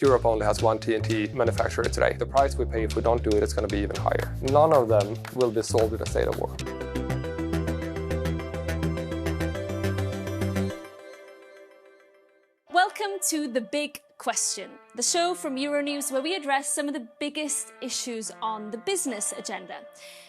Europe only has one TNT manufacturer today. The price we pay if we don't do it is going to be even higher. None of them will be sold in a state of war. Welcome to The Big Question, the show from Euronews where we address some of the biggest issues on the business agenda.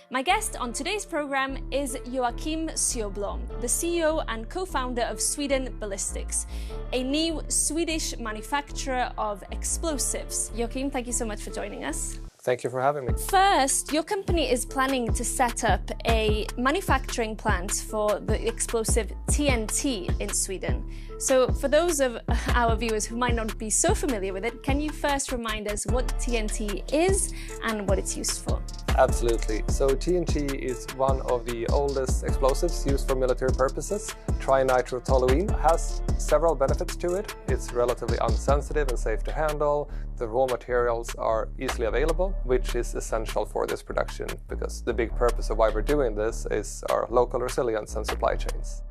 My guest on today's program is Joakim Sjöblom, the CEO and co-founder of Sweden Ballistics, a new Swedish manufacturer of explosives. Joakim, thank you so much for joining us. Thank you for having me. First, your company is planning to set up a manufacturing plant for the explosive TNT in Sweden. So for those of our viewers who might not be so familiar with it, can you first remind us what TNT is and what it's used for? Absolutely. So TNT is one of the oldest explosives used for military purposes. Trinitrotoluene has several benefits to it. It's relatively unsensitive and safe to handle. The raw materials are easily available, which is essential for this production because the big purpose of why we're doing this is our local resilience and supply chains.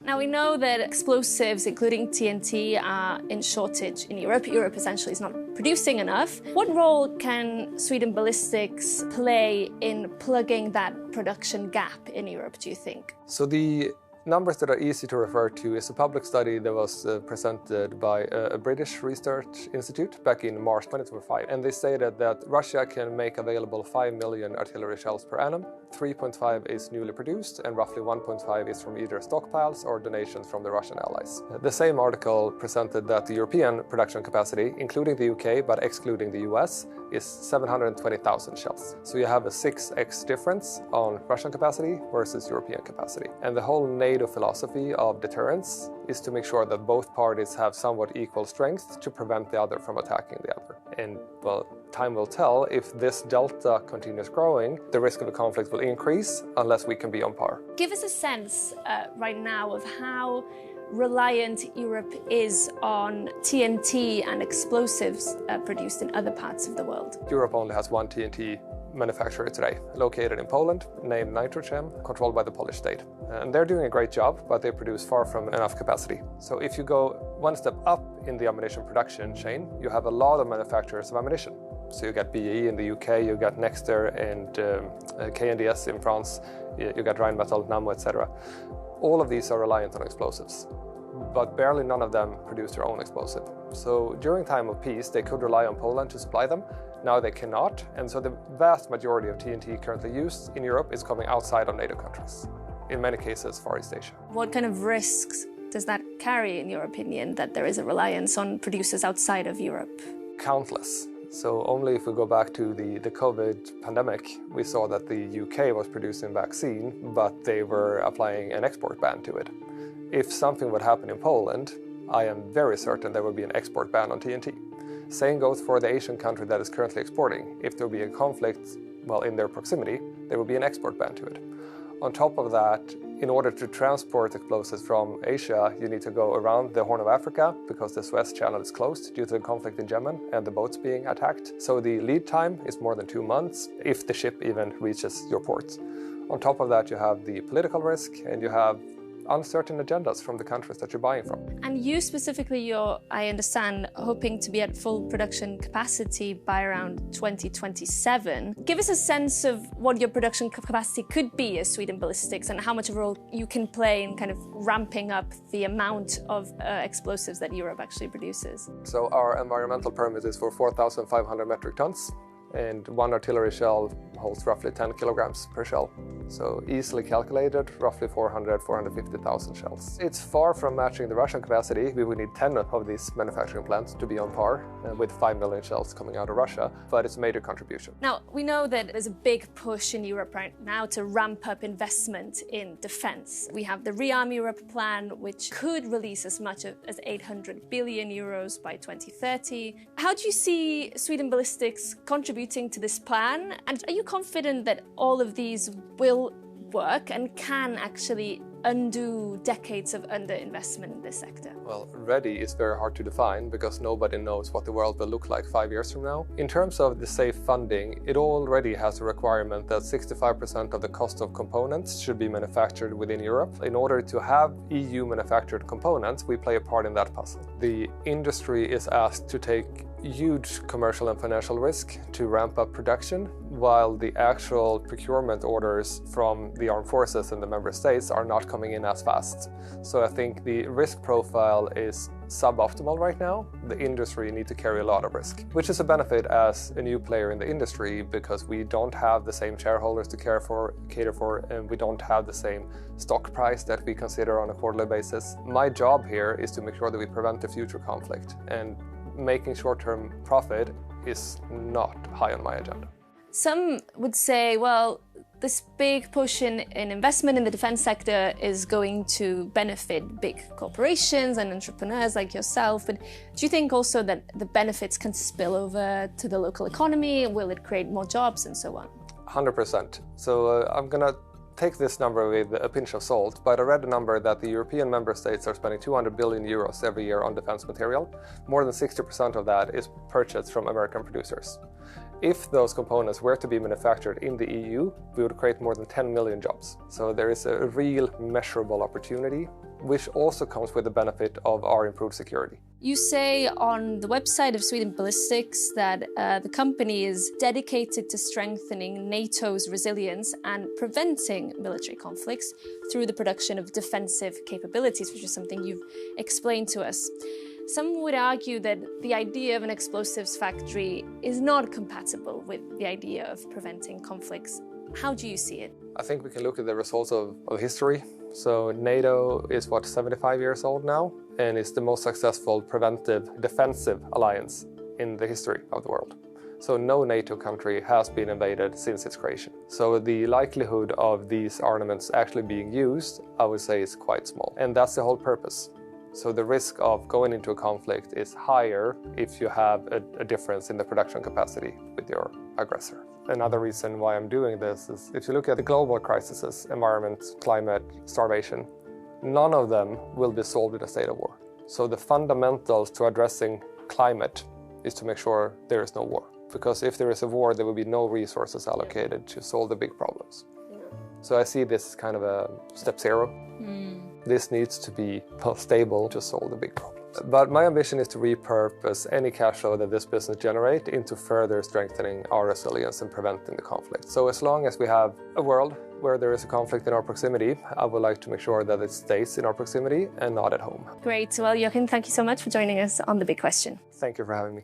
Now we know that explosives, including TNT, are in shortage in Europe. Europe essentially is not producing enough. What role can Sweden Ballistics play in plugging that production gap in Europe, do you think? So the numbers that are easy to refer to is a public study that was presented by a British research institute back in March 2025. And they stated that Russia can make available 5 million artillery shells per annum. 3.5 is newly produced and roughly 1.5 is from either stockpiles or donations from the Russian allies. The same article presented that the European production capacity, including the UK but excluding the US, is 720,000 shells. So you have a 6x difference on Russian capacity versus European capacity. And the whole NATO philosophy of deterrence is to make sure that both parties have somewhat equal strength to prevent the other from attacking the other. And well, time will tell if this delta continues growing, the risk of a conflict will increase unless we can be on par. Give us a sense right now of how reliant Europe is on TNT and explosives produced in other parts of the world. Europe only has one TNT manufacturer today, located in Poland, named Nitrochem, controlled by the Polish state. And they're doing a great job, but they produce far from enough capacity. So if you go one step up in the ammunition production chain, you have a lot of manufacturers of ammunition. So you got BAE in the UK, you got Nexter and KNDS in France, you got Rheinmetall, Nammo, etc. All of these are reliant on explosives, but barely none of them produce their own explosive. So during time of peace, they could rely on Poland to supply them. Now they cannot, and so the vast majority of TNT currently used in Europe is coming outside of NATO countries, in many cases Far East Asia. What kind of risks does that carry, in your opinion, that there is a reliance on producers outside of Europe? Countless. So only if we go back to the COVID pandemic, we saw that the UK was producing vaccine, but they were applying an export ban to it. If something would happen in Poland, I am very certain there would be an export ban on TNT. Same goes for the Asian country that is currently exporting. If there will be a conflict, well, in their proximity, there will be an export ban to it. On top of that, in order to transport explosives from Asia, you need to go around the Horn of Africa because the Suez Channel is closed due to the conflict in Yemen and the boats being attacked. So the lead time is more than 2 months if the ship even reaches your port. On top of that, you have the political risk and you have uncertain agendas from the countries that you're buying from. And you specifically, you're, I understand, hoping to be at full production capacity by around 2027. Give us a sense of what your production capacity could be as Sweden Ballistics and how much of a role you can play in kind of ramping up the amount of explosives that Europe actually produces. So our environmental permit is for 4,500 metric tons. And one artillery shell holds roughly 10 kilograms per shell. So easily calculated, roughly 450,000 shells. It's far from matching the Russian capacity. We would need 10 of these manufacturing plants to be on par with 5 million shells coming out of Russia, but it's a major contribution. Now, we know that there's a big push in Europe right now to ramp up investment in defense. We have the Rearm Europe plan, which could release as much as 800 billion euros by 2030. How do you see Sweden Ballistics contributing to this plan? And are you confident that all of these will work and can actually undo decades of underinvestment in this sector? Well, ready is very hard to define because nobody knows what the world will look like 5 years from now. In terms of the safe funding, it already has a requirement that 65% of the cost of components should be manufactured within Europe. In order to have EU manufactured components, we play a part in that puzzle. The industry is asked to take huge commercial and financial risk to ramp up production, while the actual procurement orders from the armed forces and the member states are not coming in as fast. So I think the risk profile is suboptimal right now. The industry needs to carry a lot of risk, which is a benefit as a new player in the industry because we don't have the same shareholders to cater for, and we don't have the same stock price that we consider on a quarterly basis. My job here is to make sure that we prevent a future conflict, and making short-term profit is not high on my agenda. Some would say, well, this big push in investment in the defense sector is going to benefit big corporations and entrepreneurs like yourself, but do you think also that the benefits can spill over to the local economy? Will it create more jobs and so on? 100%. So I'm gonna take this number with a pinch of salt, but I read a number that the European member states are spending 200 billion euros every year on defense material. More than 60% of that is purchased from American producers. If those components were to be manufactured in the EU, we would create more than 10 million jobs. So there is a real measurable opportunity, which also comes with the benefit of our improved security. You say on the website of Sweden Ballistics that the company is dedicated to strengthening NATO's resilience and preventing military conflicts through the production of defensive capabilities, which is something you've explained to us. Some would argue that the idea of an explosives factory is not compatible with the idea of preventing conflicts. How do you see it? I think we can look at the results of history. So NATO is, 75 years old now, and is the most successful preventive defensive alliance in the history of the world. So no NATO country has been invaded since its creation. So the likelihood of these armaments actually being used, I would say, is quite small. And that's the whole purpose. So the risk of going into a conflict is higher if you have a difference in the production capacity with your aggressor. Another reason why I'm doing this is if you look at the global crises, environment, climate, starvation, none of them will be solved in a state of war. So the fundamentals to addressing climate is to make sure there is no war. Because if there is a war, there will be no resources allocated to solve the big problems. So I see this as kind of a step zero. This needs to be stable to solve the big problems. But my ambition is to repurpose any cash flow that this business generates into further strengthening our resilience and preventing the conflict. So as long as we have a world where there is a conflict in our proximity, I would like to make sure that it stays in our proximity and not at home. Great. Well, Joachim, thank you so much for joining us on The Big Question. Thank you for having me.